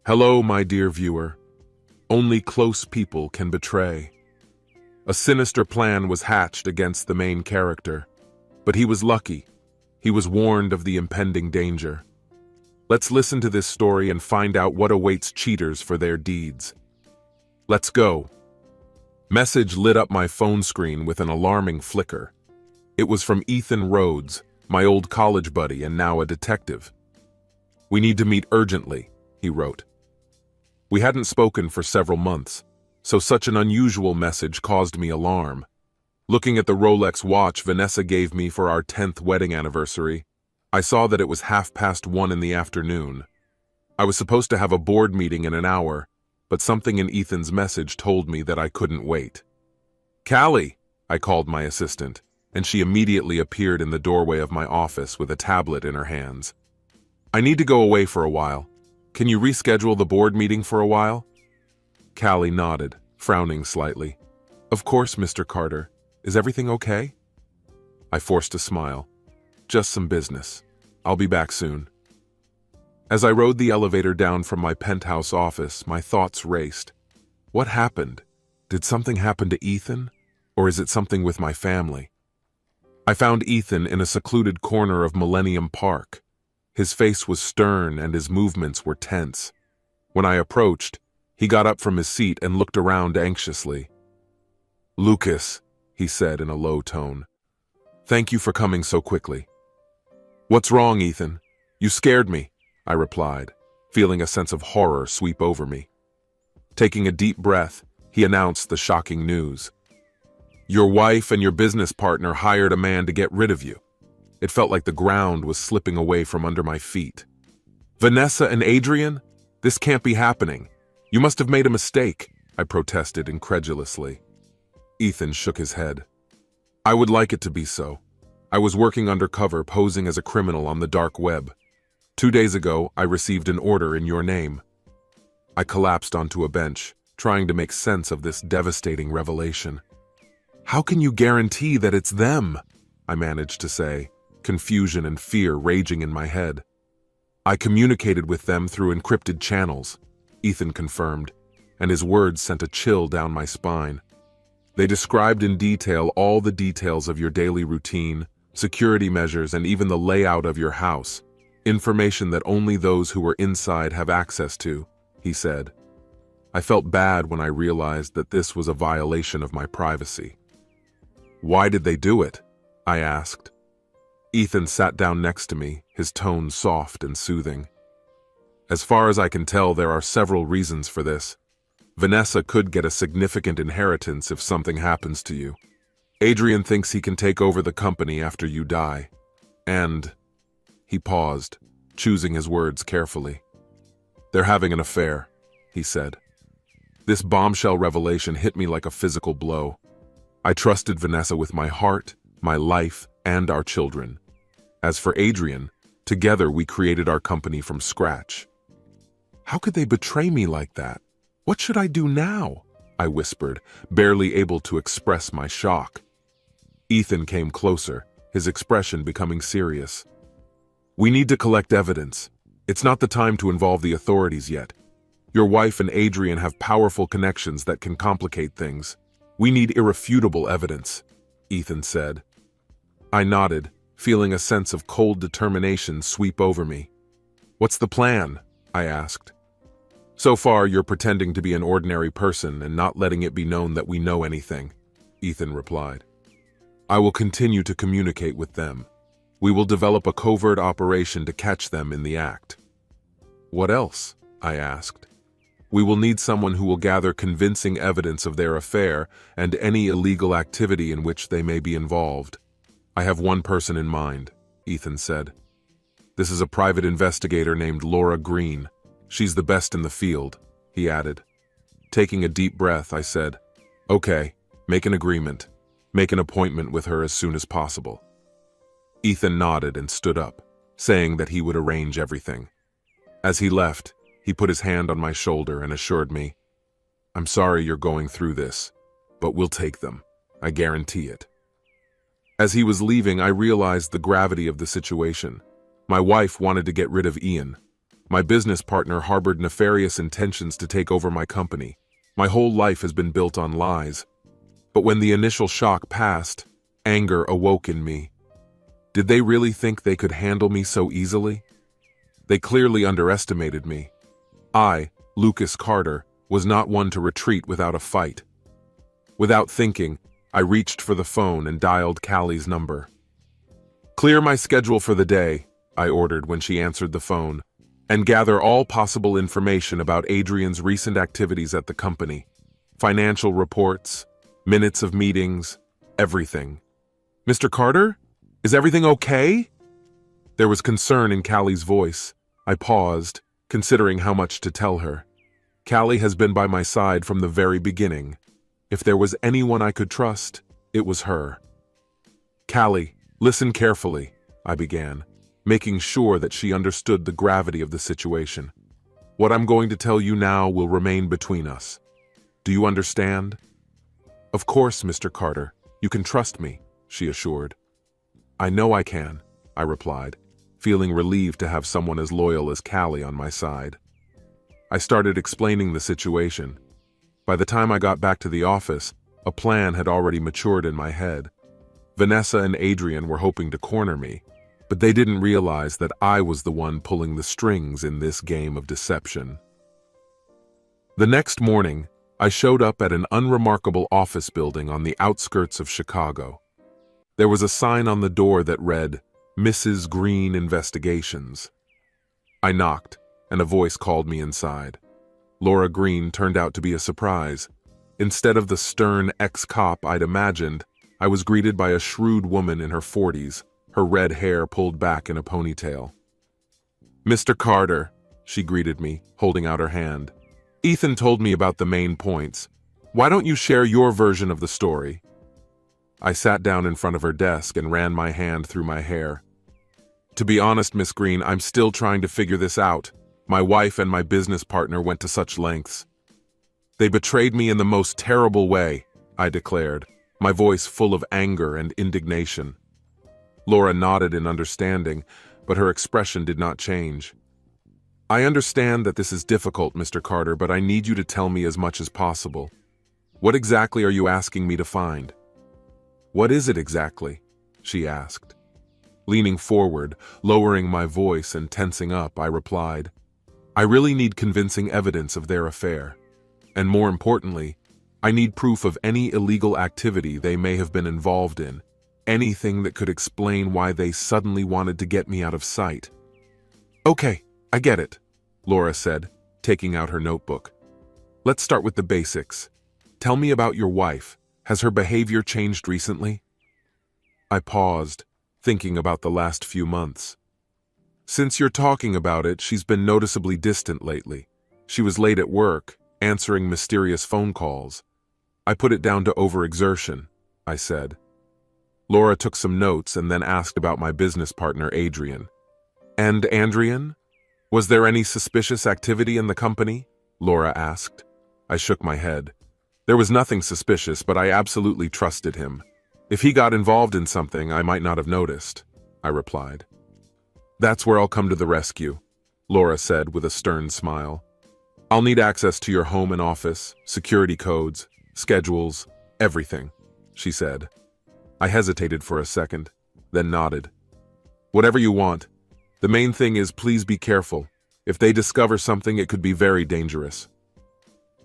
Hello, my dear viewer. Only close people can betray. A sinister plan was hatched against the main character, but he was lucky. He was warned of the impending danger. Let's listen to this story and find out what awaits cheaters for their deeds. Let's go. Message lit up my phone screen with an alarming flicker. It was from Ethan Rhodes, my old college buddy and now a detective. "We need to meet urgently," he wrote. We hadn't spoken for several months, so such an unusual message caused me alarm. Looking at the Rolex watch Vanessa gave me for our 10th wedding anniversary, I saw that it was 1:30 in the afternoon. I was supposed to have a board meeting in an hour, but something in Ethan's message told me that I couldn't wait. "Callie," I called my assistant, and she immediately appeared in the doorway of my office with a tablet in her hands. "I need to go away for a while. Can you reschedule the board meeting for a while?" Callie nodded, frowning slightly. "Of course, Mr. Carter. Is everything okay?" I forced a smile. "Just some business. I'll be back soon." As I rode the elevator down from my penthouse office, my thoughts raced. What happened? Did something happen to Ethan? Or is it something with my family? I found Ethan in a secluded corner of Millennium Park. His face was stern and his movements were tense. When I approached, he got up from his seat and looked around anxiously. "Lucas," he said in a low tone. "Thank you for coming so quickly." "What's wrong, Ethan? You scared me," I replied, feeling a sense of horror sweep over me. Taking a deep breath, he announced the shocking news. "Your wife and your business partner hired a man to get rid of you." It felt like the ground was slipping away from under my feet. "Vanessa and Adrian? This can't be happening. You must have made a mistake," I protested incredulously. Ethan shook his head. "I would like it to be so. I was working undercover, posing as a criminal on the dark web. 2 days ago, I received an order in your name." I collapsed onto a bench, trying to make sense of this devastating revelation. "How can you guarantee that it's them?" I managed to say, confusion and fear raging in my head. "I communicated with them through encrypted channels," Ethan confirmed, and his words sent a chill down my spine. "They described in detail all the details of your daily routine, security measures, and even the layout of your house, information that only those who were inside have access to," he said. I felt bad when I realized that this was a violation of my privacy. "Why did they do it?" I asked. Ethan sat down next to me, his tone soft and soothing. "As far as I can tell, there are several reasons for this. Vanessa could get a significant inheritance if something happens to you. Adrian thinks he can take over the company after you die. And..." He paused, choosing his words carefully. "They're having an affair," he said. This bombshell revelation hit me like a physical blow. I trusted Vanessa with my heart, my life, and our children. As for Adrian, together we created our company from scratch. "How could they betray me like that? What should I do now?" I whispered, barely able to express my shock. Ethan came closer, his expression becoming serious. "We need to collect evidence. It's not the time to involve the authorities yet. Your wife and Adrian have powerful connections that can complicate things. We need irrefutable evidence," Ethan said. I nodded, feeling a sense of cold determination sweep over me. "What's the plan?" I asked. "So far, you're pretending to be an ordinary person and not letting it be known that we know anything," Ethan replied. "I will continue to communicate with them. We will develop a covert operation to catch them in the act." "What else?" I asked. "We will need someone who will gather convincing evidence of their affair and any illegal activity in which they may be involved." "I have one person in mind," Ethan said. "This is a private investigator named Laura Green. She's the best in the field," he added. Taking a deep breath, I said, "Okay, make an agreement. Make an appointment with her as soon as possible." Ethan nodded and stood up, saying that he would arrange everything. As he left, he put his hand on my shoulder and assured me, "I'm sorry you're going through this, but we'll take them. I guarantee it." As he was leaving, I realized the gravity of the situation. My wife wanted to get rid of Ian. My business partner harbored nefarious intentions to take over my company. My whole life has been built on lies. But when the initial shock passed, anger awoke in me. Did they really think they could handle me so easily? They clearly underestimated me. I, Lucas Carter, was not one to retreat without a fight. Without thinking, I reached for the phone and dialed Callie's number. "Clear my schedule for the day," I ordered when she answered the phone, "and gather all possible information about Adrian's recent activities at the company. Financial reports, minutes of meetings, everything." "Mr. Carter? Is everything okay?" There was concern in Callie's voice. I paused, considering how much to tell her. Callie has been by my side from the very beginning. If there was anyone I could trust, it was her. "Callie, listen carefully," I began, making sure that she understood the gravity of the situation. "What I'm going to tell you now will remain between us. Do you understand?" "Of course, Mr. Carter. You can trust me," she assured. "I know I can," I replied, feeling relieved to have someone as loyal as Callie on my side. I started explaining the situation. By the time I got back to the office, a plan had already matured in my head. Vanessa and Adrian were hoping to corner me, but they didn't realize that I was the one pulling the strings in this game of deception. The next morning, I showed up at an unremarkable office building on the outskirts of Chicago. There was a sign on the door that read, "Mrs. Green Investigations." I knocked, and a voice called me inside. Laura Green turned out to be a surprise. Instead of the stern ex-cop I'd imagined, I was greeted by a shrewd woman in her 40s, her red hair pulled back in a ponytail. "Mr. Carter," she greeted me, holding out her hand. "Ethan told me about the main points. Why don't you share your version of the story?" I sat down in front of her desk and ran my hand through my hair. "To be honest, Miss Green, I'm still trying to figure this out. My wife and my business partner went to such lengths. They betrayed me in the most terrible way," I declared, my voice full of anger and indignation. Laura nodded in understanding, but her expression did not change. "I understand that this is difficult, Mr. Carter, but I need you to tell me as much as possible. What exactly are you asking me to find?" "What is it exactly?" she asked. Leaning forward, lowering my voice and tensing up, I replied, "I really need convincing evidence of their affair. And more importantly, I need proof of any illegal activity they may have been involved in, anything that could explain why they suddenly wanted to get me out of sight." "Okay, I get it," Laura said, taking out her notebook. "Let's start with the basics. Tell me about your wife. Has her behavior changed recently?" I paused, thinking about the last few months. "Since you're talking about it, she's been noticeably distant lately. She was late at work, answering mysterious phone calls. I put it down to overexertion," I said. Laura took some notes and then asked about my business partner, Adrian. "And Adrian? Was there any suspicious activity in the company?" Laura asked. I shook my head. There was nothing suspicious, but I absolutely trusted him. If he got involved in something, I might not have noticed, I replied. "That's where I'll come to the rescue," Laura said with a stern smile. "I'll need access to your home and office, security codes, schedules, everything," she said. I hesitated for a second, then nodded. "Whatever you want. The main thing is please be careful. If they discover something, it could be very dangerous."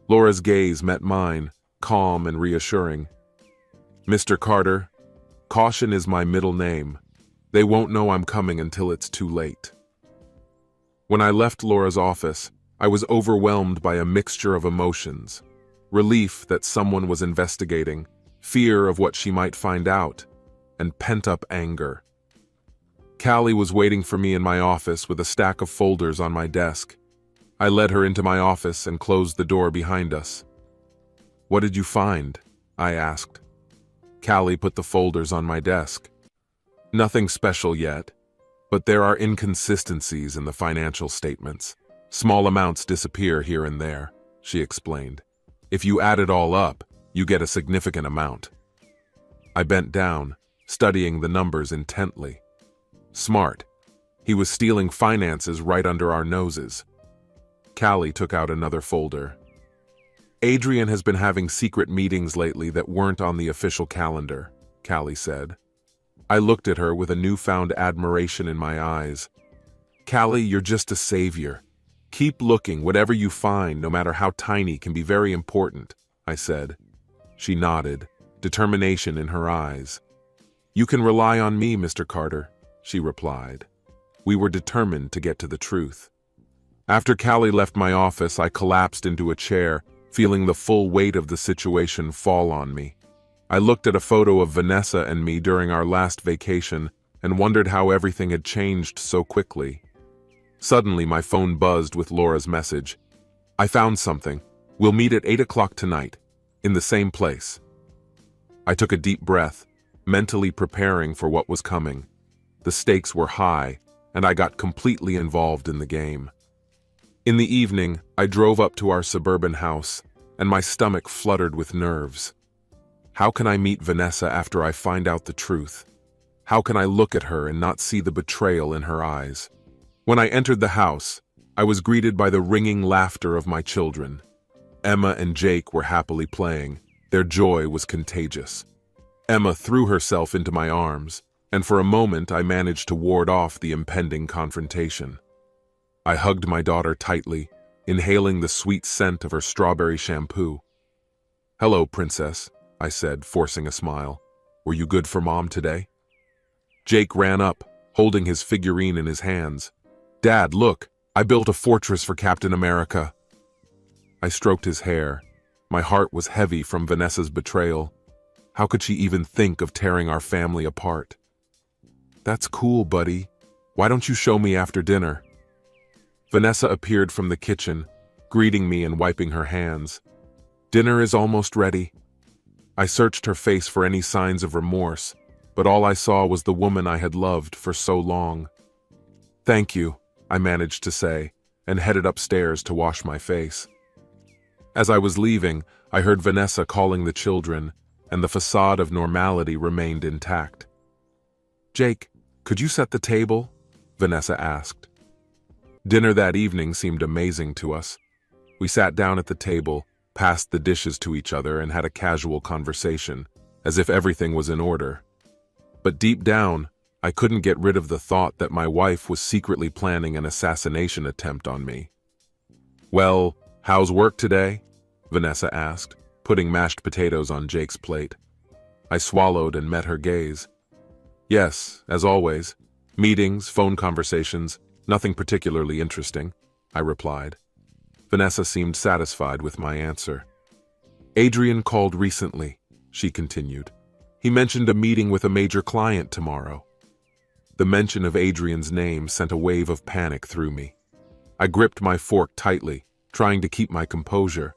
Laura's gaze met mine, calm and reassuring. "Mr. Carter, caution is my middle name. They won't know I'm coming until it's too late." When I left Laura's office, I was overwhelmed by a mixture of emotions. Relief that someone was investigating, fear of what she might find out, and pent-up anger. Callie was waiting for me in my office with a stack of folders on my desk. I led her into my office and closed the door behind us. "What did you find?" I asked. Callie put the folders on my desk. "Nothing special yet, but there are inconsistencies in the financial statements. Small amounts disappear here and there," she explained. "If you add it all up, you get a significant amount." I bent down, studying the numbers intently. "Smart. He was stealing finances right under our noses. Callie took out another folder. Adrian has been having secret meetings lately that weren't on the official calendar, Callie said. I looked at her with a newfound admiration in my eyes. Callie, you're just a savior. Keep looking. Whatever you find, no matter how tiny, can be very important, I said. She nodded, determination in her eyes. You can rely on me, Mr. Carter, she replied. We were determined to get to the truth. After Callie left my office, I collapsed into a chair, feeling the full weight of the situation fall on me. I looked at a photo of Vanessa and me during our last vacation and wondered how everything had changed so quickly. Suddenly, my phone buzzed with Laura's message. I found something. We'll meet at 8 o'clock tonight, in the same place. I took a deep breath, mentally preparing for what was coming. The stakes were high, and I got completely involved in the game. In the evening, I drove up to our suburban house, and my stomach fluttered with nerves. How can I meet Vanessa after I find out the truth? How can I look at her and not see the betrayal in her eyes? When I entered the house, I was greeted by the ringing laughter of my children. Emma and Jake were happily playing. Their joy was contagious. Emma threw herself into my arms, and for a moment I managed to ward off the impending confrontation. I hugged my daughter tightly, inhaling the sweet scent of her strawberry shampoo. Hello, Princess, I said, forcing a smile. Were you good for Mom today? Jake ran up, holding his figurine in his hands. Dad, look, I built a fortress for Captain America. I stroked his hair. My heart was heavy from Vanessa's betrayal. How could she even think of tearing our family apart? That's cool, buddy. Why don't you show me after dinner? Vanessa appeared from the kitchen, greeting me and wiping her hands. Dinner is almost ready. I searched her face for any signs of remorse, but all I saw was the woman I had loved for so long. Thank you, I managed to say, and headed upstairs to wash my face. As I was leaving, I heard Vanessa calling the children, and the facade of normality remained intact. Jake, could you set the table? Vanessa asked. Dinner that evening seemed amazing to us. We sat down at the table, passed the dishes to each other, and had a casual conversation, as if everything was in order. But deep down, I couldn't get rid of the thought that my wife was secretly planning an assassination attempt on me. Well, how's work today? Vanessa asked, putting mashed potatoes on Jake's plate. I swallowed and met her gaze. Yes, as always. Meetings, phone conversations, nothing particularly interesting, I replied. Vanessa seemed satisfied with my answer. Adrian called recently, she continued. He mentioned a meeting with a major client tomorrow. The mention of Adrian's name sent a wave of panic through me. I gripped my fork tightly, trying to keep my composure.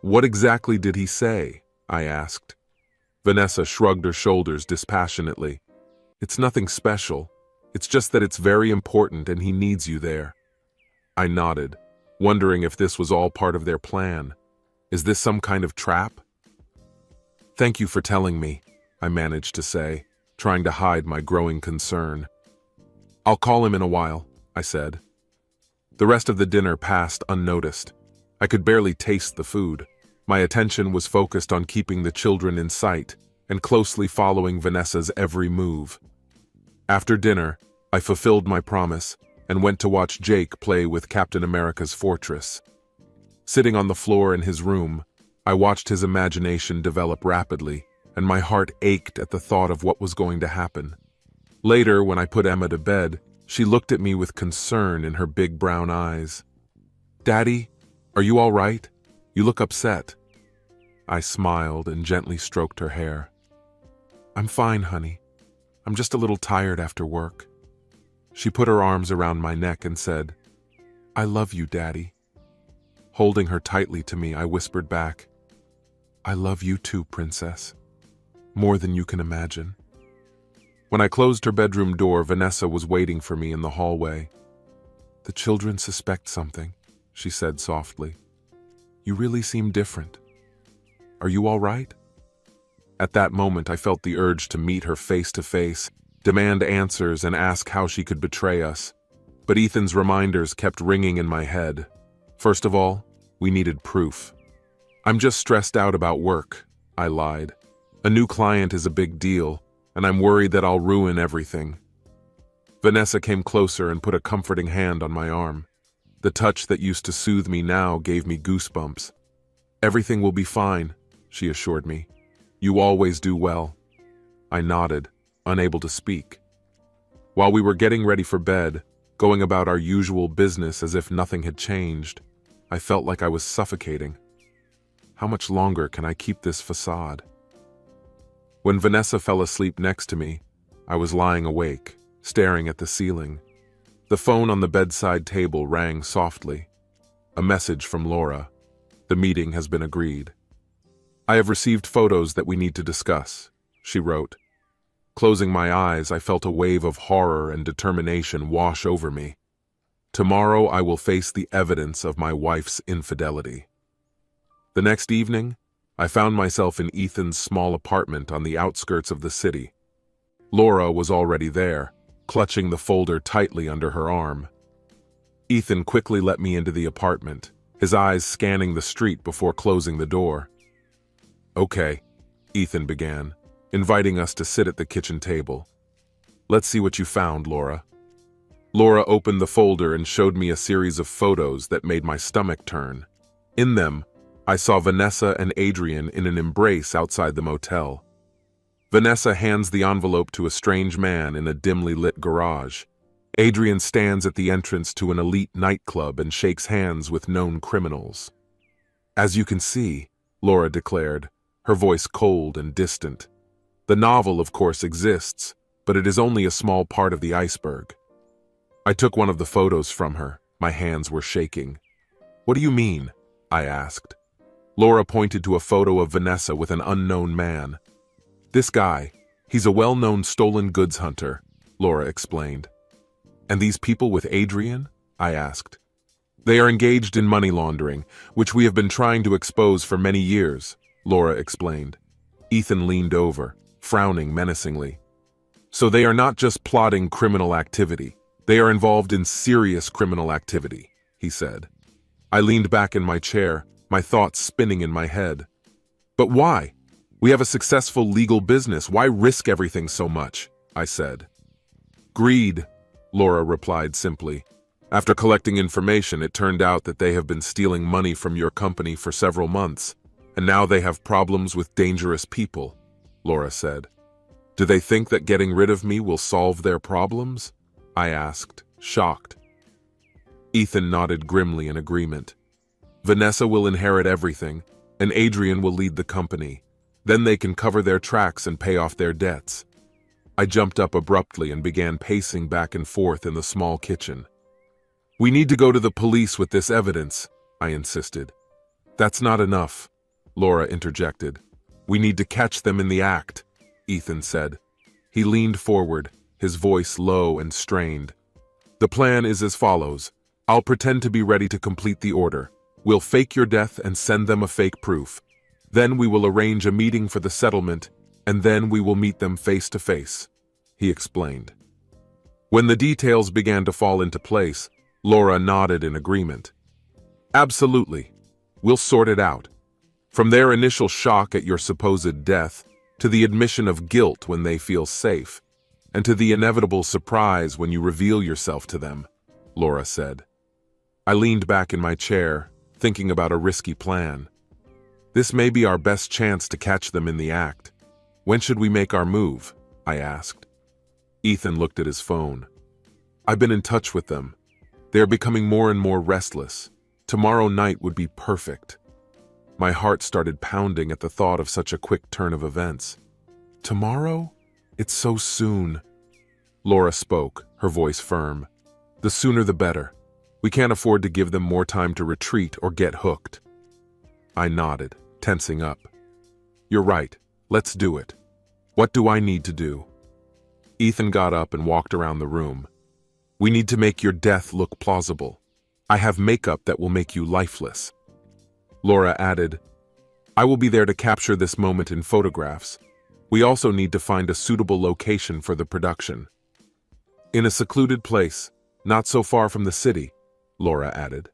What exactly did he say? I asked. Vanessa shrugged her shoulders dispassionately. It's nothing special. It's just that it's very important and he needs you there. I nodded, wondering if this was all part of their plan. Is this some kind of trap? Thank you for telling me, I managed to say, trying to hide my growing concern. I'll call him in a while, I said. The rest of the dinner passed unnoticed. I could barely taste the food. My attention was focused on keeping the children in sight and closely following Vanessa's every move. After dinner, I fulfilled my promise and went to watch Jake play with Captain America's fortress. Sitting on the floor in his room, I watched his imagination develop rapidly, and my heart ached at the thought of what was going to happen. Later, when I put Emma to bed, she looked at me with concern in her big brown eyes. Daddy, are you all right? You look upset. I smiled and gently stroked her hair. I'm fine, honey. I'm just a little tired after work. She put her arms around my neck and said, I love you, Daddy. Holding her tightly to me, I whispered back, I love you too, Princess. More than you can imagine. When I closed her bedroom door, Vanessa was waiting for me in the hallway. The children suspect something, she said softly. You really seem different. Are you all right? At that moment, I felt the urge to meet her face to face, demand answers, and ask how she could betray us. But Ethan's reminders kept ringing in my head. First of all, we needed proof. "I'm just stressed out about work," I lied. "A new client is a big deal, and I'm worried that I'll ruin everything." Vanessa came closer and put a comforting hand on my arm. The touch that used to soothe me now gave me goosebumps. "Everything will be fine," she assured me. "You always do well." I nodded, unable to speak. While we were getting ready for bed, going about our usual business as if nothing had changed, I felt like I was suffocating. How much longer can I keep this facade? When Vanessa fell asleep next to me, I was lying awake, staring at the ceiling. The phone on the bedside table rang softly. A message from Laura. "The meeting has been agreed." "I have received photos that we need to discuss," she wrote. Closing my eyes, I felt a wave of horror and determination wash over me. Tomorrow I will face the evidence of my wife's infidelity. The next evening, I found myself in Ethan's small apartment on the outskirts of the city. Laura was already there, clutching the folder tightly under her arm. Ethan quickly let me into the apartment, his eyes scanning the street before closing the door. "Okay," Ethan began, inviting us to sit at the kitchen table. "Let's see what you found, Laura." Laura opened the folder and showed me a series of photos that made my stomach turn. In them, I saw Vanessa and Adrian in an embrace outside the motel. Vanessa hands the envelope to a strange man in a dimly lit garage. Adrian stands at the entrance to an elite nightclub and shakes hands with known criminals. "As you can see," Laura declared, her voice cold and distant. "The novel, of course, exists, but it is only a small part of the iceberg." I took one of the photos from her. My hands were shaking. "What do you mean?" I asked. Laura pointed to a photo of Vanessa with an unknown man. "This guy, he's a well-known stolen goods hunter," Laura explained. "And these people with Adrian?" I asked. "They are engaged in money laundering, which we have been trying to expose for many years," Laura explained. Ethan leaned over, frowning menacingly. "So they are not just plotting criminal activity. They are involved in serious criminal activity," he said. I leaned back in my chair, my thoughts spinning in my head. "But why? We have a successful legal business. Why risk everything so much?" I said. "Greed," Laura replied simply. "After collecting information, it turned out that they have been stealing money from your company for several months, and now they have problems with dangerous people," Laura said. "Do they think that getting rid of me will solve their problems?" I asked, shocked. Ethan nodded grimly in agreement. "Vanessa will inherit everything, and Adrian will lead the company. Then they can cover their tracks and pay off their debts." I jumped up abruptly and began pacing back and forth in the small kitchen. "We need to go to the police with this evidence," I insisted. "That's not enough," Laura interjected. "We need to catch them in the act," Ethan said. He leaned forward, his voice low and strained. "The plan is as follows. I'll pretend to be ready to complete the order. We'll fake your death and send them a fake proof. Then we will arrange a meeting for the settlement, and then we will meet them face to face," he explained. When the details began to fall into place, Laura nodded in agreement. "Absolutely. We'll sort it out. From their initial shock at your supposed death, to the admission of guilt when they feel safe, and to the inevitable surprise when you reveal yourself to them," Laura said. I leaned back in my chair, thinking about a risky plan. "This may be our best chance to catch them in the act. When should we make our move?" I asked. Ethan looked at his phone. "I've been in touch with them. They are becoming more and more restless. Tomorrow night would be perfect." My heart started pounding at the thought of such a quick turn of events. "Tomorrow? It's so soon." Laura spoke, her voice firm. "The sooner the better. We can't afford to give them more time to retreat or get hooked." I nodded, tensing up. "You're right. Let's do it. What do I need to do?" Ethan got up and walked around the room. "We need to make your death look plausible. I have makeup that will make you lifeless." Laura added, "I will be there to capture this moment in photographs. We also need to find a suitable location for the production. In a secluded place, not so far from the city, Laura added.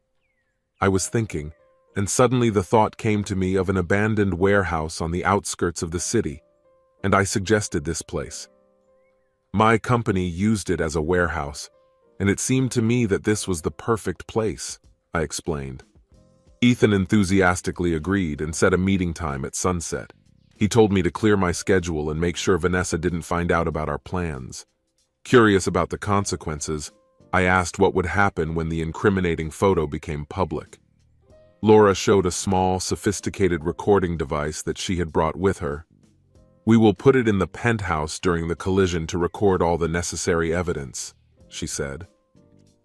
I was thinking, and suddenly the thought came to me of an abandoned warehouse on the outskirts of the city, and I suggested this place. My company used it as a warehouse, and it seemed to me that this was the perfect place, I explained. Ethan enthusiastically agreed and set a meeting time at sunset. He told me to clear my schedule and make sure Vanessa didn't find out about our plans. Curious about the consequences, I asked what would happen when the incriminating photo became public. Laura showed a small, sophisticated recording device that she had brought with her. We will put it in the penthouse during the collision to record all the necessary evidence, she said.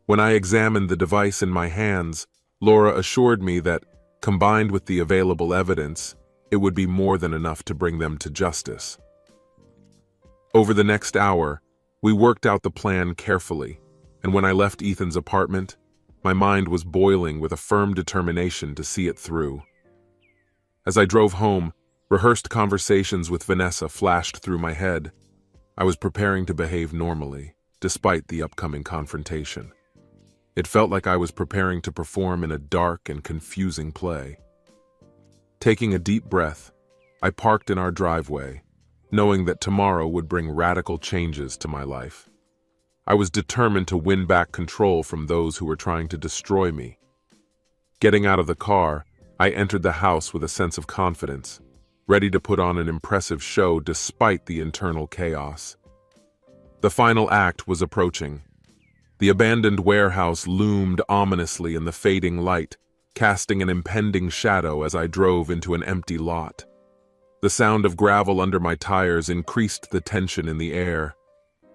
When I examined the device in my hands, Laura assured me that, combined with the available evidence, it would be more than enough to bring them to justice. Over the next hour, we worked out the plan carefully, and when I left Ethan's apartment, my mind was boiling with a firm determination to see it through. As I drove home, rehearsed conversations with Vanessa flashed through my head. I was preparing to behave normally, despite the upcoming confrontation. It felt like I was preparing to perform in a dark and confusing play. Taking a deep breath, I parked in our driveway, knowing that tomorrow would bring radical changes to my life. I was determined to win back control from those who were trying to destroy me. Getting out of the car, I entered the house with a sense of confidence, ready to put on an impressive show despite the internal chaos. The final act was approaching. The abandoned warehouse loomed ominously in the fading light, casting an impending shadow as I drove into an empty lot. The sound of gravel under my tires increased the tension in the air.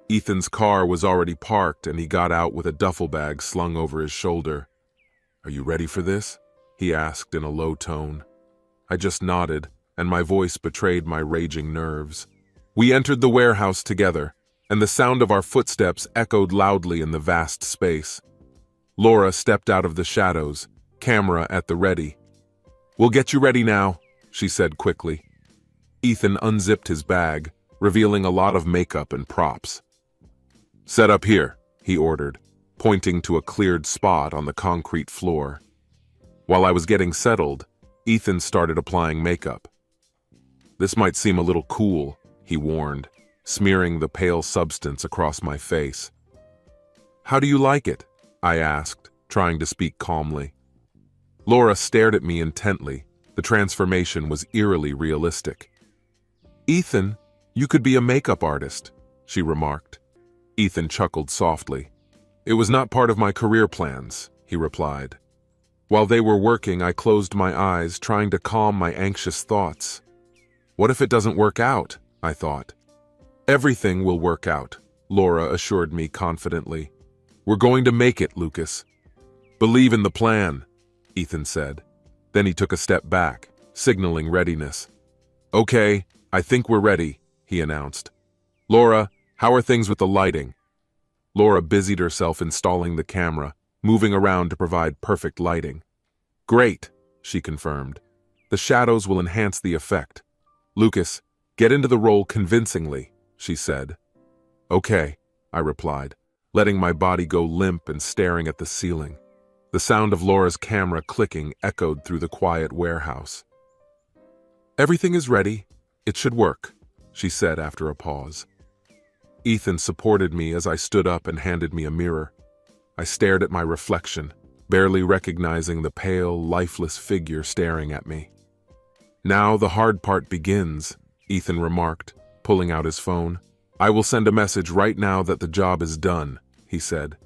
Ethan's car was already parked and he got out with a duffel bag slung over his shoulder. "Are you ready for this?" he asked in a low tone. I just nodded, and my voice betrayed my raging nerves. We entered the warehouse together, and the sound of our footsteps echoed loudly in the vast space. Laura stepped out of the shadows, camera at the ready. "We'll get you ready now," she said quickly. Ethan unzipped his bag, revealing a lot of makeup and props. "Set up here," he ordered, pointing to a cleared spot on the concrete floor. While I was getting settled, Ethan started applying makeup. "This might seem a little cool," he warned, smearing the pale substance across my face. "How do you like it?" I asked, trying to speak calmly. Laura stared at me intently. The transformation was eerily realistic. "Ethan, you could be a makeup artist," she remarked. Ethan chuckled softly. "It was not part of my career plans," he replied. While they were working, I closed my eyes, trying to calm my anxious thoughts. What if it doesn't work out? I thought. "Everything will work out," Laura assured me confidently. "We're going to make it, Lucas." "Believe in the plan," Ethan said. Then he took a step back, signaling readiness. "Okay, I think we're ready," he announced. "Laura, how are things with the lighting?" Laura busied herself installing the camera, moving around to provide perfect lighting. "Great," she confirmed. "The shadows will enhance the effect." "Lucas, get into the role convincingly," she said. "Okay," I replied, letting my body go limp and staring at the ceiling. The sound of Laura's camera clicking echoed through the quiet warehouse. "Everything is ready. It should work," she said after a pause. Ethan supported me as I stood up and handed me a mirror. I stared at my reflection, barely recognizing the pale, lifeless figure staring at me. "Now the hard part begins," Ethan remarked, pulling out his phone. "I will send a message right now that the job is done," he said.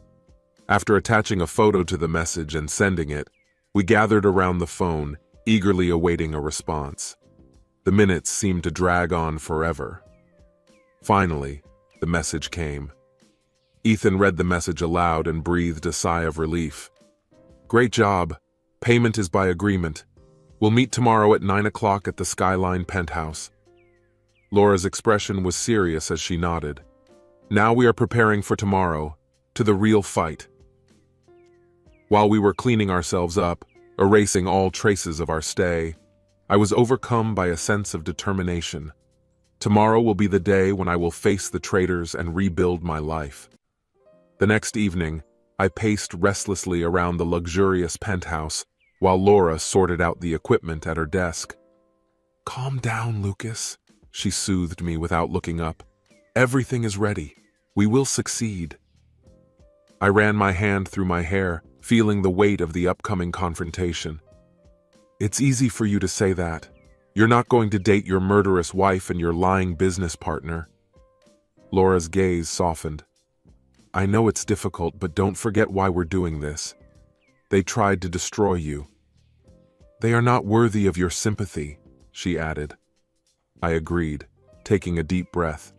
After attaching a photo to the message and sending it, we gathered around the phone, eagerly awaiting a response. The minutes seemed to drag on forever. Finally, the message came. Ethan read the message aloud and breathed a sigh of relief. "Great job. Payment is by agreement. We'll meet tomorrow at 9 o'clock at the Skyline penthouse." Laura's expression was serious as she nodded. "Now we are preparing for tomorrow, to the real fight." While we were cleaning ourselves up, erasing all traces of our stay, I was overcome by a sense of determination. Tomorrow will be the day when I will face the traitors and rebuild my life. The next evening, I paced restlessly around the luxurious penthouse while Laura sorted out the equipment at her desk. "Calm down, Lucas," she soothed me without looking up. "Everything is ready. We will succeed." I ran my hand through my hair, feeling the weight of the upcoming confrontation. "It's easy for you to say that. You're not going to date your murderous wife and your lying business partner." Laura's gaze softened. "I know it's difficult, but don't forget why we're doing this. They tried to destroy you. They are not worthy of your sympathy," she added. I agreed, taking a deep breath.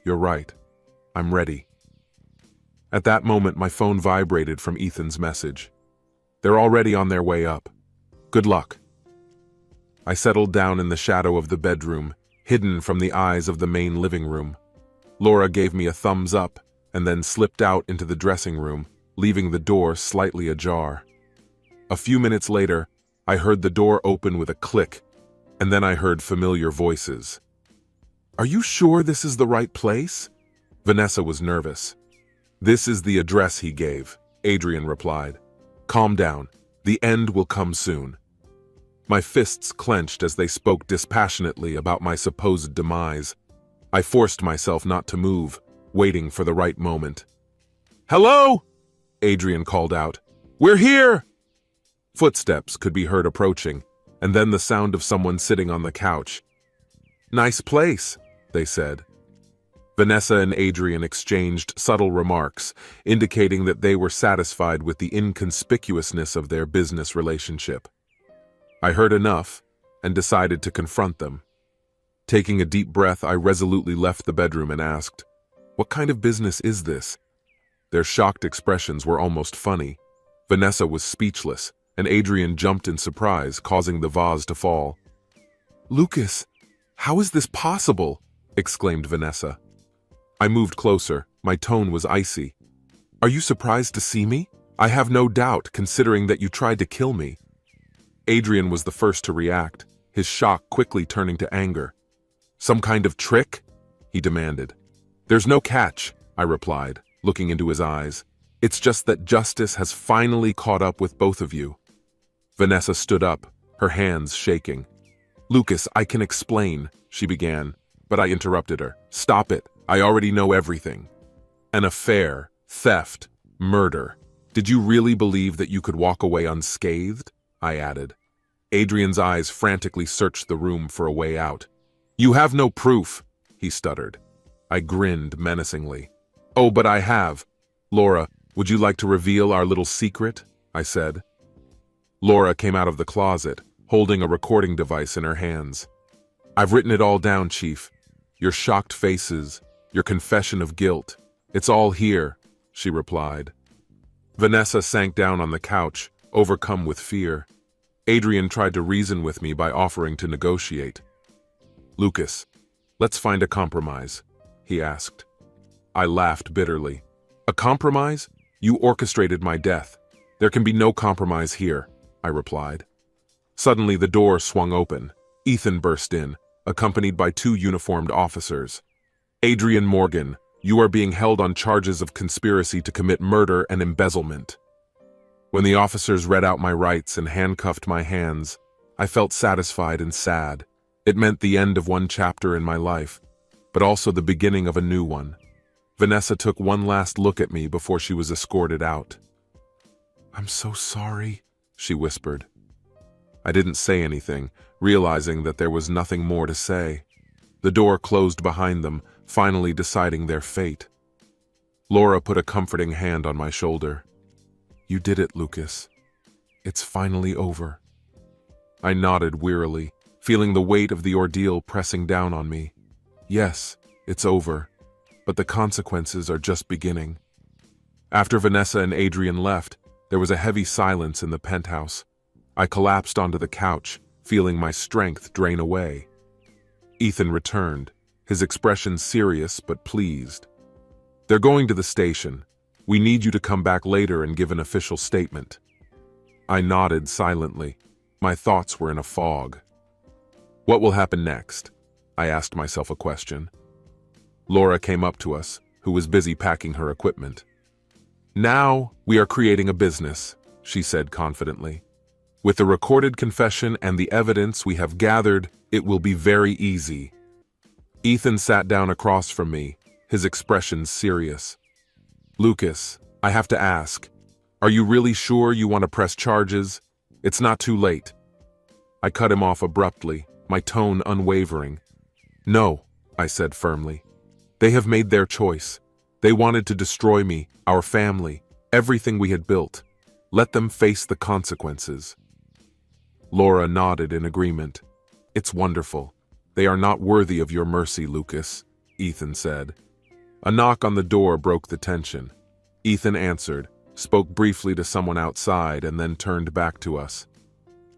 "You're right. I'm ready." At that moment, my phone vibrated from Ethan's message. "They're already on their way up. Good luck." I settled down in the shadow of the bedroom, hidden from the eyes of the main living room. Laura gave me a thumbs up and then slipped out into the dressing room, leaving the door slightly ajar. A few minutes later, I heard the door open with a click, and then I heard familiar voices. "Are you sure this is the right place?" Vanessa was nervous. "This is the address he gave," Adrian replied. "Calm down. The end will come soon." My fists clenched as they spoke dispassionately about my supposed demise. I forced myself not to move, waiting for the right moment. "Hello?" Adrian called out. "We're here!" Footsteps could be heard approaching, and then the sound of someone sitting on the couch. "Nice place," they said. Vanessa and Adrian exchanged subtle remarks, indicating that they were satisfied with the inconspicuousness of their business relationship. I heard enough and decided to confront them. Taking a deep breath, I resolutely left the bedroom and asked, "What kind of business is this?" Their shocked expressions were almost funny. Vanessa was speechless, and Adrian jumped in surprise, causing the vase to fall. "Lucas, how is this possible?" exclaimed Vanessa. I moved closer. My tone was icy. "Are you surprised to see me? I have no doubt, considering that you tried to kill me." Adrian was the first to react, his shock quickly turning to anger. "Some kind of trick?" he demanded. "There's no catch," I replied, looking into his eyes. "It's just that justice has finally caught up with both of you." Vanessa stood up, her hands shaking. "Lucas, I can explain," she began, but I interrupted her. "Stop it. I already know everything. An affair, theft, murder. Did you really believe that you could walk away unscathed?" I added. Adrian's eyes frantically searched the room for a way out. "You have no proof," he stuttered. I grinned menacingly. "Oh, but I have. Laura, would you like to reveal our little secret?" I said. Laura came out of the closet, holding a recording device in her hands. "I've written it all down, Chief. Your shocked faces, your confession of guilt. It's all here," she replied. Vanessa sank down on the couch, overcome with fear. Adrian tried to reason with me by offering to negotiate. "Lucas, let's find a compromise," he asked. I laughed bitterly. "A compromise? You orchestrated my death. There can be no compromise here," I replied. Suddenly the door swung open. Ethan burst in, accompanied by 2 uniformed officers. "Adrian Morgan, you are being held on charges of conspiracy to commit murder and embezzlement." When the officers read out my rights and handcuffed my hands, I felt satisfied and sad. It meant the end of one chapter in my life, but also the beginning of a new one. Vanessa took one last look at me before she was escorted out. "I'm so sorry," she whispered. I didn't say anything, realizing that there was nothing more to say. The door closed behind them, finally deciding their fate. Laura put a comforting hand on my shoulder. "You did it, Lucas. It's finally over." I nodded wearily, feeling the weight of the ordeal pressing down on me. Yes, it's over, but the consequences are just beginning. After Vanessa and Adrian left, there was a heavy silence in the penthouse. I collapsed onto the couch, feeling my strength drain away. Ethan returned, his expression serious but pleased. "They're going to the station. We need you to come back later and give an official statement." I nodded silently. My thoughts were in a fog. What will happen next? I asked myself a question. Laura came up to us, who was busy packing her equipment. "Now we are creating a business," she said confidently. "With the recorded confession and the evidence we have gathered, it will be very easy." Ethan sat down across from me, his expression serious. "Lucas, I have to ask, are you really sure you want to press charges? It's not too late." I cut him off abruptly, my tone unwavering. "No," I said firmly. "They have made their choice. They wanted to destroy me, our family, everything we had built. Let them face the consequences." Laura nodded in agreement. "It's wonderful. They are not worthy of your mercy, Lucas," Ethan said. A knock on the door broke the tension. Ethan answered, spoke briefly to someone outside, and then turned back to us.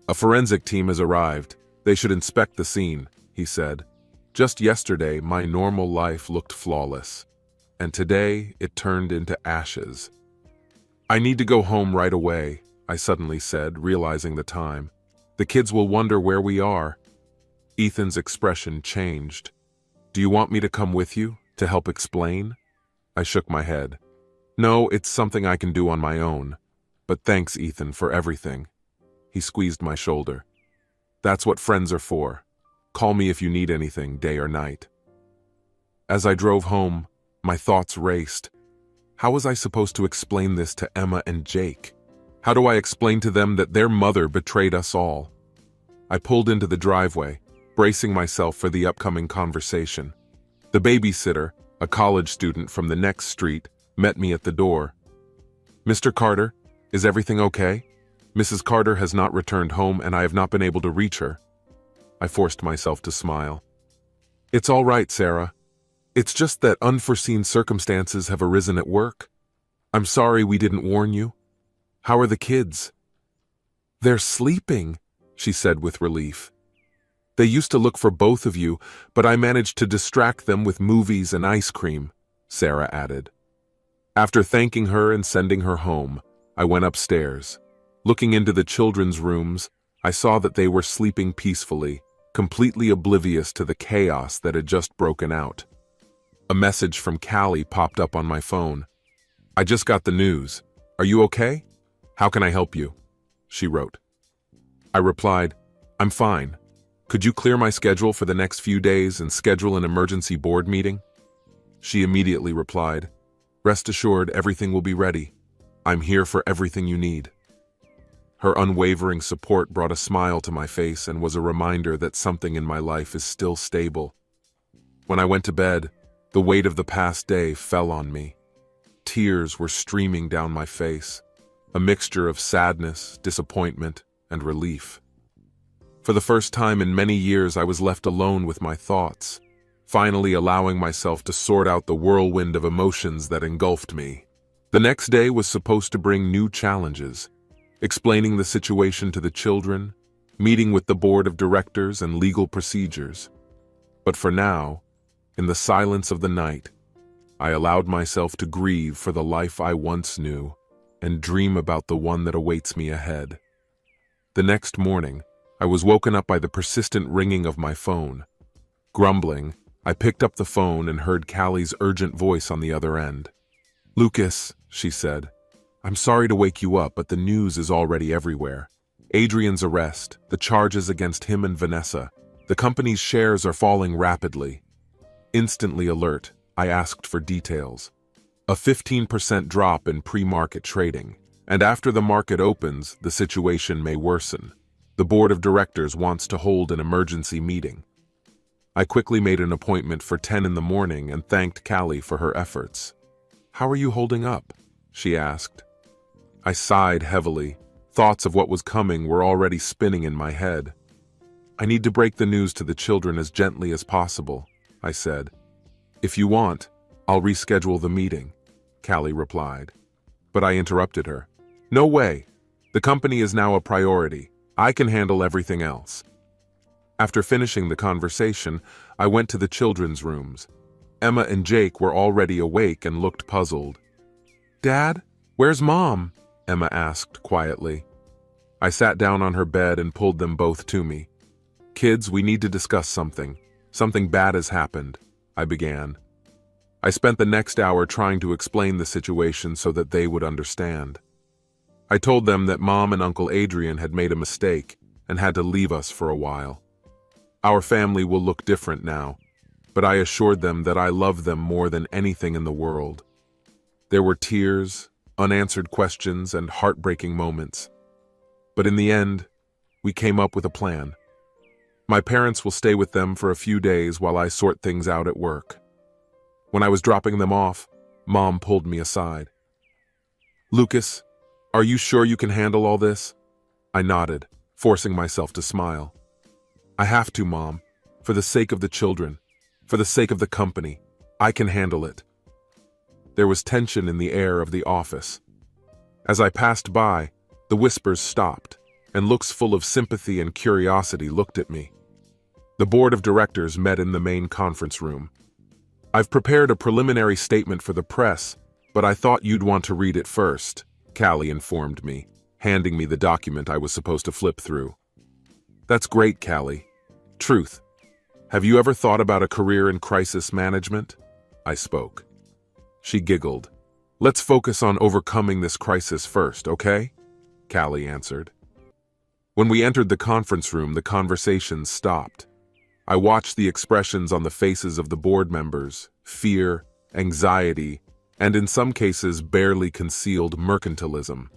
"A forensic team has arrived. They should inspect the scene," he said. "Just yesterday, my normal life looked flawless, and today it turned into ashes." "I need to go home right away," I suddenly said, realizing the time. "The kids will wonder where we are." Ethan's expression changed. "Do you want me to come with you, to help explain?" I shook my head. "No, it's something I can do on my own. But thanks, Ethan, for everything." He squeezed my shoulder. "That's what friends are for. Call me if you need anything, day or night." As I drove home, my thoughts raced. How was I supposed to explain this to Emma and Jake? How do I explain to them that their mother betrayed us all? I pulled into the driveway, bracing myself for the upcoming conversation. The babysitter, a college student from the next street, met me at the door. "Mr. Carter, is everything okay? Mrs. Carter has not returned home and I have not been able to reach her." I forced myself to smile. "It's all right, Sarah. It's just that unforeseen circumstances have arisen at work. I'm sorry we didn't warn you. How are the kids?" "They're sleeping," she said with relief. "They used to look for both of you, but I managed to distract them with movies and ice cream," Sarah added. After thanking her and sending her home, I went upstairs. Looking into the children's rooms, I saw that they were sleeping peacefully, completely oblivious to the chaos that had just broken out. A message from Callie popped up on my phone. "I just got the news. Are you okay? How can I help you?" she wrote. I replied, "I'm fine. Could you clear my schedule for the next few days and schedule an emergency board meeting?" She immediately replied, "Rest assured, everything will be ready. I'm here for everything you need." Her unwavering support brought a smile to my face and was a reminder that something in my life is still stable. When I went to bed, the weight of the past day fell on me. Tears were streaming down my face, a mixture of sadness, disappointment, and relief. For the first time in many years, I was left alone with my thoughts, finally allowing myself to sort out the whirlwind of emotions that engulfed me. The next day was supposed to bring new challenges, explaining the situation to the children, meeting with the board of directors and legal procedures. But for now, in the silence of the night, I allowed myself to grieve for the life I once knew and dream about the one that awaits me ahead. The next morning, I was woken up by the persistent ringing of my phone. Grumbling, I picked up the phone and heard Callie's urgent voice on the other end. "Lucas," she said, "I'm sorry to wake you up, but the news is already everywhere. Adrian's arrest, the charges against him and Vanessa. The company's shares are falling rapidly." Instantly alert, I asked for details. A 15% drop in pre-market trading, and after the market opens, the situation may worsen. The board of directors wants to hold an emergency meeting. I quickly made an appointment for 10 in the morning and thanked Callie for her efforts. "How are you holding up?" she asked. I sighed heavily. Thoughts of what was coming were already spinning in my head. "I need to break the news to the children as gently as possible," I said. "If you want, I'll reschedule the meeting," Callie replied. But I interrupted her. "No way. The company is now a priority. I can handle everything else." After finishing the conversation, I went to the children's rooms. Emma and Jake were already awake and looked puzzled. "Dad, where's Mom?" Emma asked quietly. I sat down on her bed and pulled them both to me. "Kids, we need to discuss something," Something bad has happened, I began. I spent the next hour trying to explain the situation so that they would understand. I told them that Mom and Uncle Adrian had made a mistake and had to leave us for a while. Our family will look different now, but I assured them that I love them more than anything in the world. There were tears, unanswered questions, and heartbreaking moments. But in the end, we came up with a plan. My parents will stay with them for a few days while I sort things out at work. When I was dropping them off, Mom pulled me aside. "Lucas, are you sure you can handle all this?" I nodded, forcing myself to smile. "I have to, Mom. For the sake of the children, for the sake of the company, I can handle it." There was tension in the air of the office. As I passed by, the whispers stopped, and looks full of sympathy and curiosity looked at me. The board of directors met in the main conference room. "I've prepared a preliminary statement for the press, but I thought you'd want to read it first," Callie informed me, handing me the document I was supposed to flip through. "That's great, Callie. Truth. Have you ever thought about a career in crisis management?" I spoke. She giggled. "Let's focus on overcoming this crisis first, okay?" Callie answered. When we entered the conference room, the conversation stopped. I watched the expressions on the faces of the board members, fear, anxiety, and in some cases barely concealed mercantilism.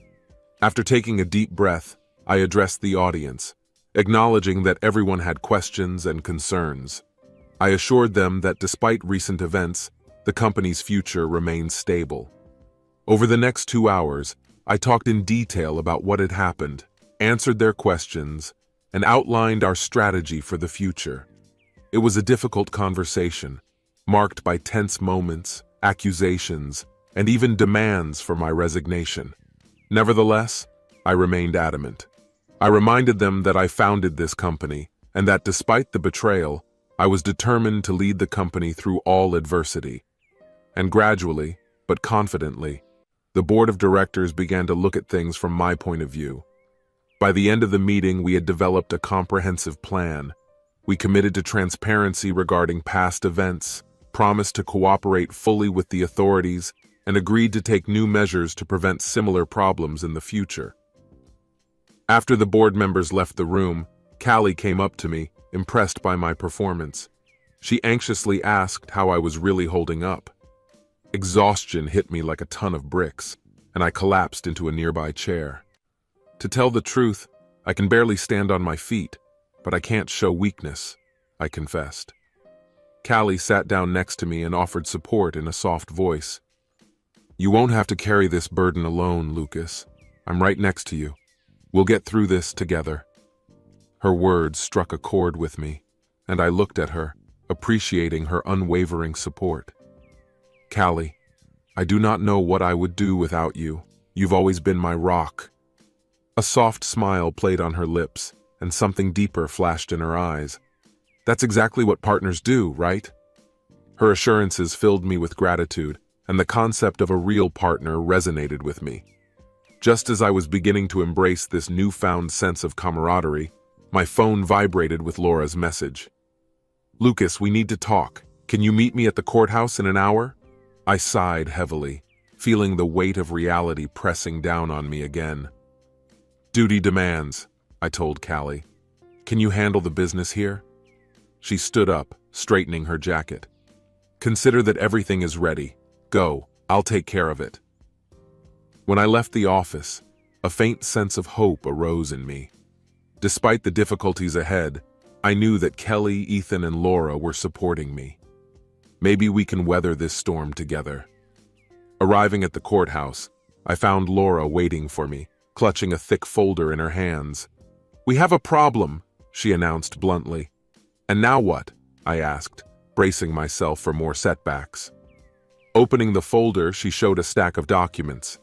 After taking a deep breath, I addressed the audience, acknowledging that everyone had questions and concerns. I assured them that despite recent events, the company's future remains stable. Over the next 2 hours, I talked in detail about what had happened, answered their questions, and outlined our strategy for the future. It was a difficult conversation, marked by tense moments, accusations, and even demands for my resignation. Nevertheless, I remained adamant. I reminded them that I founded this company, and that despite the betrayal, I was determined to lead the company through all adversity. And gradually, but confidently, the board of directors began to look at things from my point of view. By the end of the meeting, we had developed a comprehensive plan. We committed to transparency regarding past events, promised to cooperate fully with the authorities, and agreed to take new measures to prevent similar problems in the future. After the board members left the room, Callie came up to me, impressed by my performance. She anxiously asked how I was really holding up. Exhaustion hit me like a ton of bricks, and I collapsed into a nearby chair. To tell the truth, I can barely stand on my feet, but I can't show weakness, I confessed. Callie sat down next to me and offered support in a soft voice. "You won't have to carry this burden alone, Lucas. I'm right next to you. We'll get through this together." Her words struck a chord with me, and I looked at her, appreciating her unwavering support. "Callie, I do not know what I would do without you. You've always been my rock." A soft smile played on her lips, and something deeper flashed in her eyes. "That's exactly what partners do, right?" Her assurances filled me with gratitude, and the concept of a real partner resonated with me. Just as I was beginning to embrace this newfound sense of camaraderie, my phone vibrated with Laura's message. "Lucas, we need to talk. Can you meet me at the courthouse in an hour?" I sighed heavily, feeling the weight of reality pressing down on me again. "Duty demands," I told Callie. "Can you handle the business here?" She stood up, straightening her jacket. "Consider that everything is ready. Go, I'll take care of it." When I left the office, a faint sense of hope arose in me. Despite the difficulties ahead, I knew that Kelly, Ethan, and Laura were supporting me. Maybe we can weather this storm together. Arriving at the courthouse, I found Laura waiting for me, clutching a thick folder in her hands. "We have a problem," she announced bluntly. "And now what?" I asked, bracing myself for more setbacks. Opening the folder, she showed a stack of documents.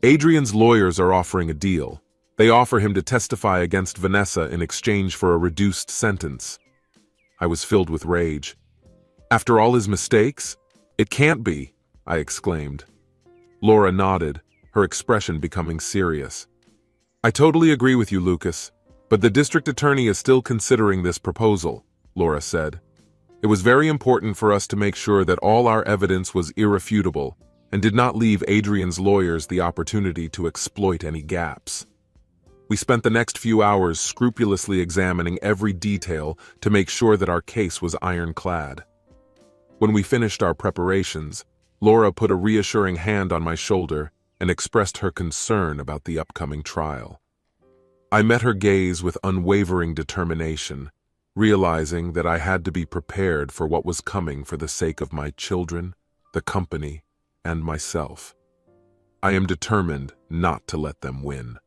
"Adrian's lawyers are offering a deal. They offer him to testify against Vanessa in exchange for a reduced sentence." I was filled with rage. "After all his mistakes? It can't be," I exclaimed. Laura nodded, her expression becoming serious. "I totally agree with you, Lucas, but the district attorney is still considering this proposal," Laura said. It was very important for us to make sure that all our evidence was irrefutable and did not leave Adrian's lawyers the opportunity to exploit any gaps. We spent the next few hours scrupulously examining every detail to make sure that our case was ironclad. When we finished our preparations, Laura put a reassuring hand on my shoulder and expressed her concern about the upcoming trial. I met her gaze with unwavering determination, realizing that I had to be prepared for what was coming for the sake of my children, the company, and myself. I am determined not to let them win.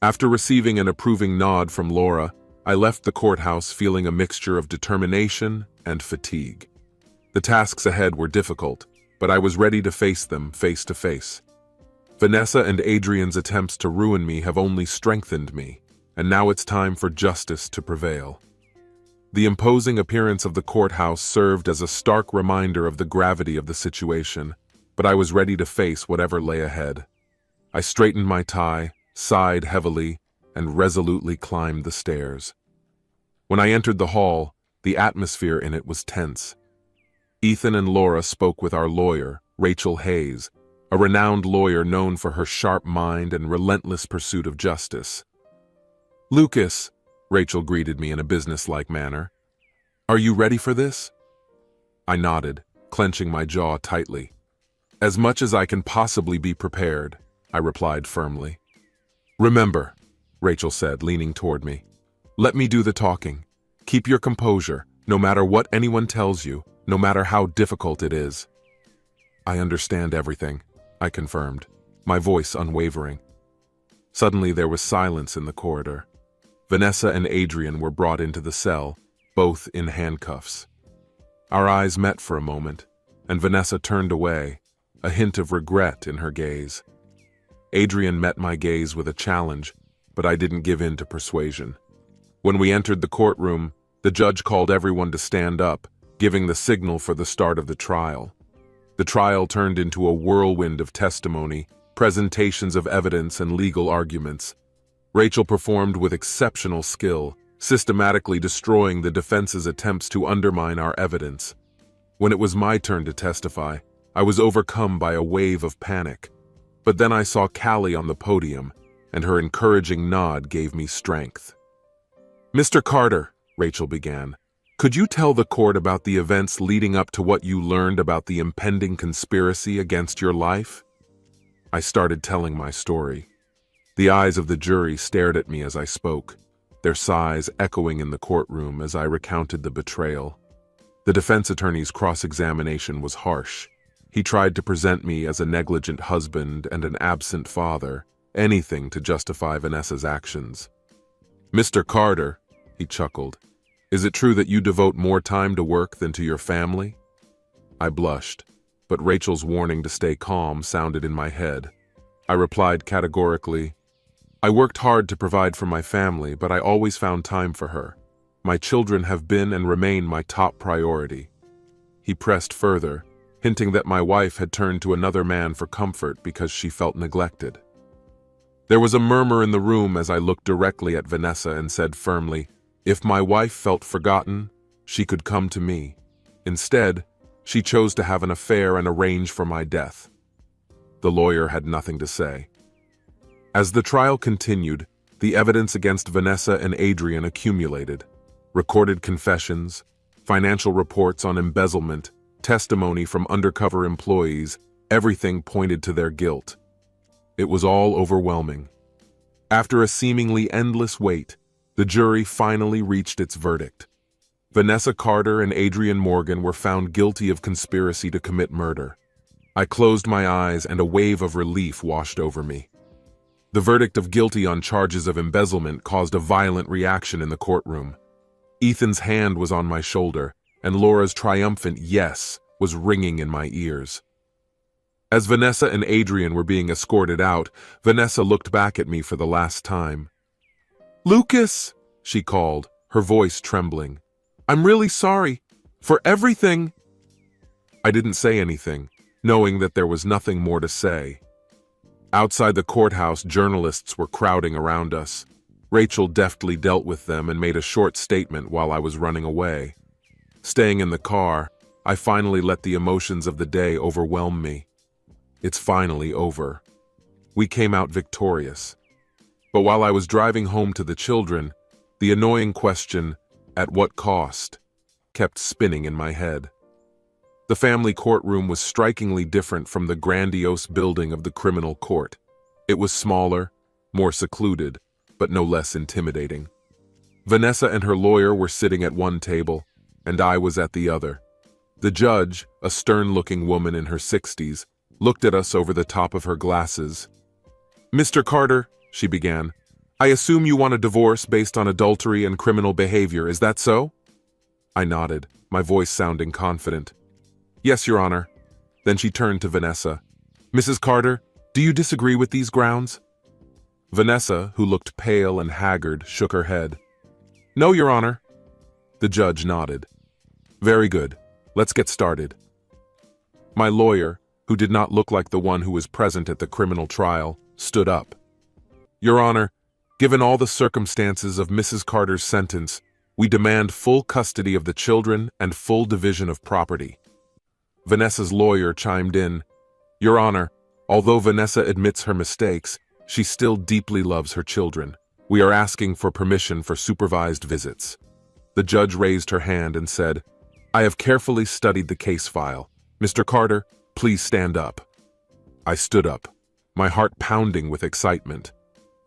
After receiving an approving nod from Laura, I left the courthouse feeling a mixture of determination and fatigue. The tasks ahead were difficult, but I was ready to face them face to face. Vanessa and Adrian's attempts to ruin me have only strengthened me, and now it's time for justice to prevail. The imposing appearance of the courthouse served as a stark reminder of the gravity of the situation, but I was ready to face whatever lay ahead. I straightened my tie, sighed heavily, and resolutely climbed the stairs. When I entered the hall, the atmosphere in it was tense. Ethan and Laura spoke with our lawyer, Rachel Hayes, a renowned lawyer known for her sharp mind and relentless pursuit of justice. "Lucas," Rachel greeted me in a businesslike manner, "are you ready for this?" I nodded, clenching my jaw tightly. "As much as I can possibly be prepared," I replied firmly. "Remember," Rachel said, leaning toward me, "let me do the talking. Keep your composure, no matter what anyone tells you, no matter how difficult it is." "I understand everything," I confirmed, my voice unwavering. Suddenly there was silence in the corridor. Vanessa and Adrian were brought into the cell, both in handcuffs. Our eyes met for a moment, and Vanessa turned away, a hint of regret in her gaze. Adrian met my gaze with a challenge, but I didn't give in to persuasion. When we entered the courtroom, the judge called everyone to stand up, giving the signal for the start of the trial. The trial turned into a whirlwind of testimony, presentations of evidence, and legal arguments. Rachel performed with exceptional skill, systematically destroying the defense's attempts to undermine our evidence. When it was my turn to testify, I was overcome by a wave of panic. But then I saw Callie on the podium, and her encouraging nod gave me strength. "Mr. Carter," Rachel began, "could you tell the court about the events leading up to what you learned about the impending conspiracy against your life?" I started telling my story. The eyes of the jury stared at me as I spoke, their sighs echoing in the courtroom as I recounted the betrayal. The defense attorney's cross-examination was harsh. He tried to present me as a negligent husband and an absent father, anything to justify Vanessa's actions. "Mr. Carter," he chuckled, "is it true that you devote more time to work than to your family?" I blushed, but Rachel's warning to stay calm sounded in my head. I replied categorically, "I worked hard to provide for my family, but I always found time for her. My children have been and remain my top priority." He pressed further, hinting that my wife had turned to another man for comfort because she felt neglected. There was a murmur in the room as I looked directly at Vanessa and said firmly, "If my wife felt forgotten, she could come to me. Instead, she chose to have an affair and arrange for my death." The lawyer had nothing to say. As the trial continued, the evidence against Vanessa and Adrian accumulated. Recorded confessions, financial reports on embezzlement, testimony from undercover employees, everything pointed to their guilt. It was all overwhelming. After a seemingly endless wait, the jury finally reached its verdict. Vanessa Carter and Adrian Morgan were found guilty of conspiracy to commit murder. I closed my eyes and a wave of relief washed over me. The verdict of guilty on charges of embezzlement caused a violent reaction in the courtroom. Ethan's hand was on my shoulder, and Laura's triumphant "yes" was ringing in my ears. As Vanessa and Adrian were being escorted out, Vanessa looked back at me for the last time. "Lucas," she called, her voice trembling. "I'm really sorry. For everything." I didn't say anything, knowing that there was nothing more to say. Outside the courthouse, journalists were crowding around us. Rachel deftly dealt with them and made a short statement while I was running away. Staying in the car, I finally let the emotions of the day overwhelm me. It's finally over. We came out victorious. But while I was driving home to the children, the annoying question, "At what cost?" kept spinning in my head. The family courtroom was strikingly different from the grandiose building of the criminal court. It was smaller, more secluded, but no less intimidating. Vanessa and her lawyer were sitting at one table, and I was at the other. The judge, a stern-looking woman in her 60s, looked at us over the top of her glasses. "Mr. Carter," she began, "I assume you want a divorce based on adultery and criminal behavior, is that so?" I nodded, my voice sounding confident. "Yes, Your Honor." Then she turned to Vanessa. "Mrs. Carter, do you disagree with these grounds?" Vanessa, who looked pale and haggard, shook her head. "No, Your Honor." The judge nodded. "Very good. Let's get started." My lawyer, who did not look like the one who was present at the criminal trial, stood up. "Your Honor, given all the circumstances of Mrs. Carter's sentence, we demand full custody of the children and full division of property." Vanessa's lawyer chimed in. "Your Honor, although Vanessa admits her mistakes, she still deeply loves her children. We are asking for permission for supervised visits." The judge raised her hand and said, "I have carefully studied the case file. Mr. Carter, please stand up." I stood up, my heart pounding with excitement.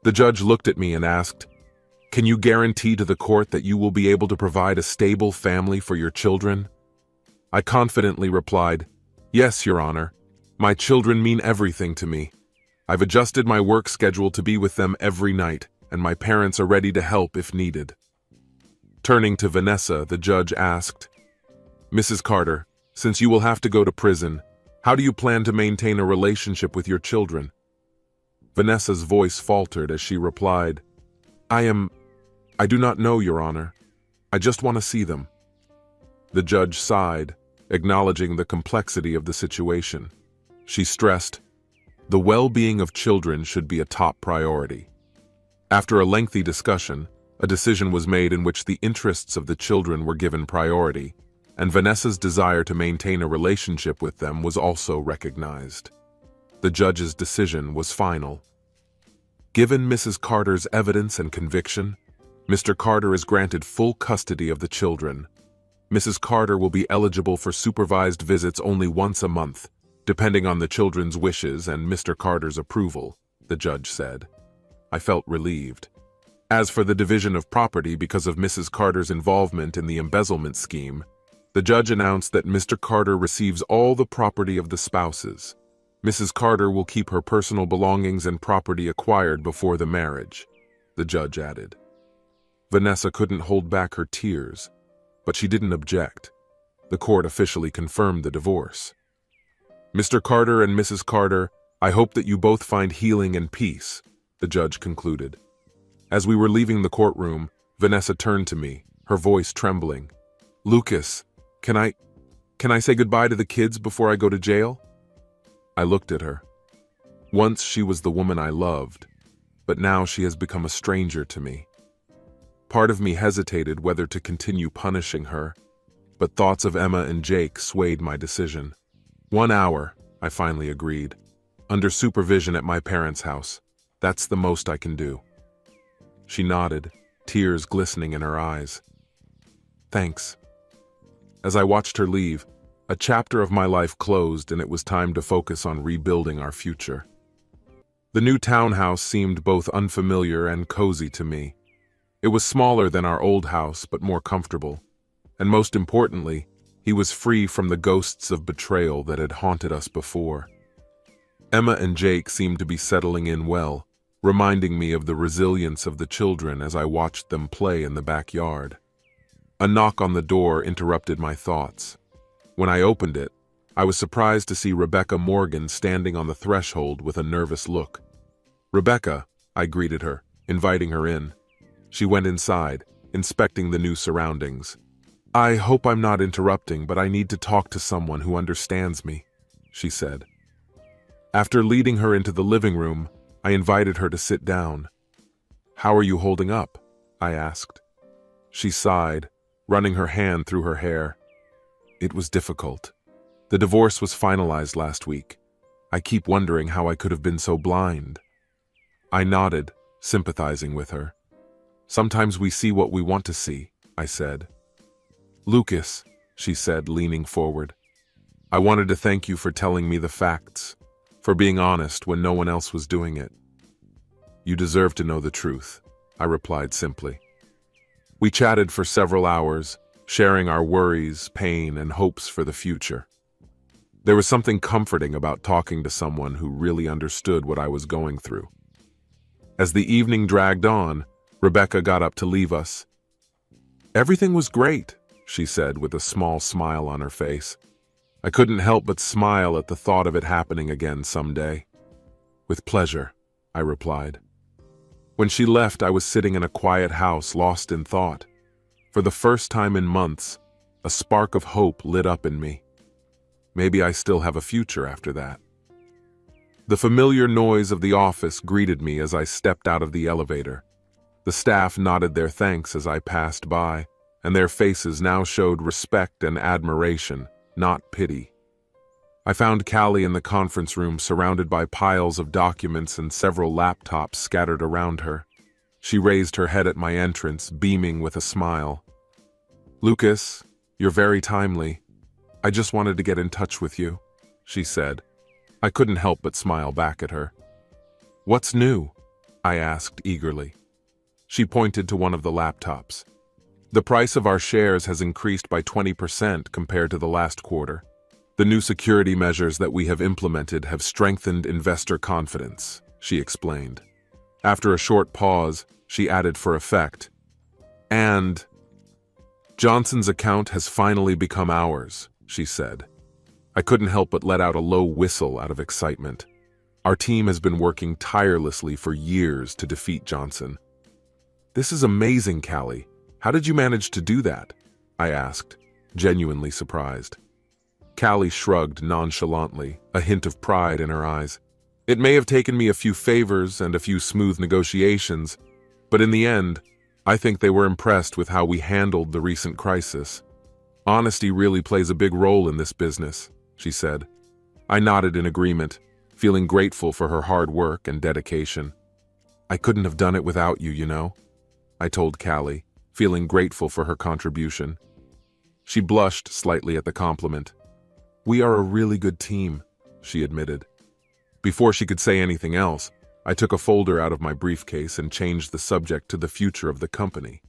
The judge looked at me and asked, "Can you guarantee to the court that you will be able to provide a stable family for your children?" I confidently replied, "Yes, Your Honor. My children mean everything to me. I've adjusted my work schedule to be with them every night, and my parents are ready to help if needed." Turning to Vanessa, the judge asked, "Mrs. Carter, since you will have to go to prison, how do you plan to maintain a relationship with your children?" Vanessa's voice faltered as she replied, I do not know, Your Honor. I just want to see them." The judge sighed, acknowledging the complexity of the situation. She stressed, "The well-being of children should be a top priority." After a lengthy discussion, a decision was made in which the interests of the children were given priority, and Vanessa's desire to maintain a relationship with them was also recognized. The judge's decision was final. Given Mrs. Carter's evidence and conviction, Mr. Carter is granted full custody of the children. Mrs. Carter will be eligible for supervised visits only once a month, depending on the children's wishes and Mr. Carter's approval, the judge said. I felt relieved. As for the division of property because of Mrs. Carter's involvement in the embezzlement scheme, the judge announced that Mr. Carter receives all the property of the spouses. Mrs. Carter will keep her personal belongings and property acquired before the marriage, the judge added. Vanessa couldn't hold back her tears, but she didn't object. The court officially confirmed the divorce. "Mr. Carter and Mrs. Carter, I hope that you both find healing and peace," the judge concluded. As we were leaving the courtroom, Vanessa turned to me, her voice trembling. "Lucas, can I say goodbye to the kids before I go to jail?" I looked at her. Once she was the woman I loved, but now she has become a stranger to me. Part of me hesitated whether to continue punishing her, but thoughts of Emma and Jake swayed my decision. 1 hour, I finally agreed. Under supervision at my parents' house. That's the most I can do. She nodded, tears glistening in her eyes. "Thanks." As I watched her leave, a chapter of my life closed and it was time to focus on rebuilding our future. The new townhouse seemed both unfamiliar and cozy to me. It was smaller than our old house, but more comfortable. And most importantly, he was free from the ghosts of betrayal that had haunted us before. Emma and Jake seemed to be settling in well, reminding me of the resilience of the children as I watched them play in the backyard. A knock on the door interrupted my thoughts. When I opened it, I was surprised to see Rebecca Morgan standing on the threshold with a nervous look. "Rebecca," I greeted her, inviting her in. She went inside, inspecting the new surroundings. "I hope I'm not interrupting, but I need to talk to someone who understands me," she said. After leading her into the living room, I invited her to sit down. "How are you holding up?" I asked. She sighed, running her hand through her hair. It was difficult. The divorce was finalized last week. I keep wondering how I could have been so blind. I nodded, sympathizing with her. Sometimes we see what we want to see, I said. Lucas, she said, leaning forward. I wanted to thank you for telling me the facts, for being honest when no one else was doing it. You deserve to know the truth, I replied simply. We chatted for several hours, sharing our worries, pain, and hopes for the future. There was something comforting about talking to someone who really understood what I was going through. As the evening dragged on, Rebecca got up to leave us. Everything was great, she said with a small smile on her face. I couldn't help but smile at the thought of it happening again someday. With pleasure, I replied. When she left, I was sitting in a quiet house, lost in thought. For the first time in months, a spark of hope lit up in me. Maybe I still have a future after that. The familiar noise of the office greeted me as I stepped out of the elevator. The staff nodded their thanks as I passed by, and their faces now showed respect and admiration, not pity. I found Callie in the conference room surrounded by piles of documents and several laptops scattered around her. She raised her head at my entrance, beaming with a smile. Lucas, you're very timely. I just wanted to get in touch with you, she said. I couldn't help but smile back at her. What's new? I asked eagerly. She pointed to one of the laptops. The price of our shares has increased by 20% compared to the last quarter. The new security measures that we have implemented have strengthened investor confidence, she explained. After a short pause, she added for effect, and Johnson's account has finally become ours, she said. I couldn't help but let out a low whistle out of excitement. Our team has been working tirelessly for years to defeat Johnson. This is amazing, Callie. How did you manage to do that? I asked, genuinely surprised. Callie shrugged nonchalantly, a hint of pride in her eyes. It may have taken me a few favors and a few smooth negotiations, but in the end, I think they were impressed with how we handled the recent crisis. Honesty really plays a big role in this business, she said. I nodded in agreement, feeling grateful for her hard work and dedication. I couldn't have done it without you, you know, I told Callie, feeling grateful for her contribution. She blushed slightly at the compliment. We are a really good team, she admitted. Before she could say anything else, I took a folder out of my briefcase and changed the subject to the future of the company.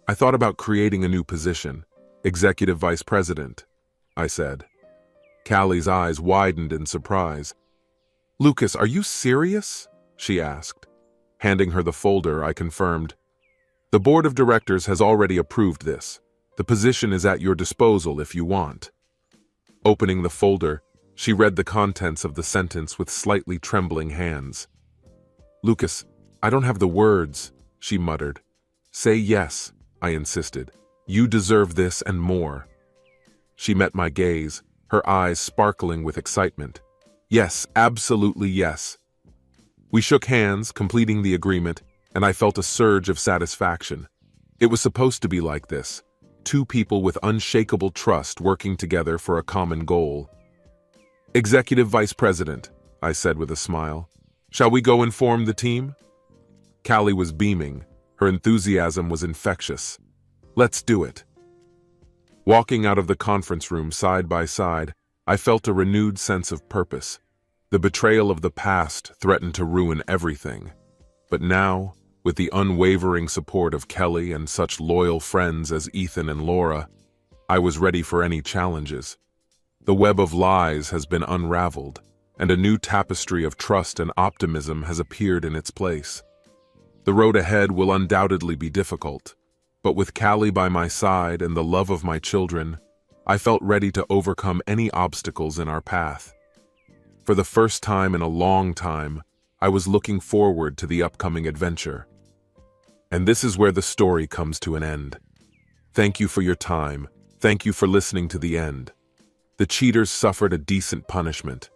I thought about creating a new position, Executive Vice President, I said. Callie's eyes widened in surprise. Lucas, are you serious? She asked. Handing her the folder, I confirmed. The board of directors has already approved this. The position is at your disposal if you want. Opening the folder, she read the contents of the sentence with slightly trembling hands. Lucas, I don't have the words, she muttered. Say yes, I insisted. You deserve this and more. She met my gaze, her eyes sparkling with excitement. Yes, absolutely yes. We shook hands, completing the agreement, and I felt a surge of satisfaction. It was supposed to be like this. Two people with unshakable trust working together for a common goal. Executive Vice President, I said with a smile. Shall we go inform the team? Callie was beaming. Her enthusiasm was infectious. Let's do it. Walking out of the conference room side by side, I felt a renewed sense of purpose. The betrayal of the past threatened to ruin everything. But now, with the unwavering support of Kelly and such loyal friends as Ethan and Laura, I was ready for any challenges. The web of lies has been unraveled, and a new tapestry of trust and optimism has appeared in its place. The road ahead will undoubtedly be difficult, but with Callie by my side and the love of my children, I felt ready to overcome any obstacles in our path. For the first time in a long time, I was looking forward to the upcoming adventure. And this is where the story comes to an end. Thank you for your time. Thank you for listening to the end. The cheaters suffered a decent punishment.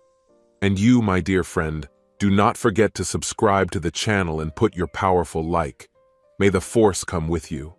And you, my dear friend, do not forget to subscribe to the channel and put your powerful like. May the force come with you.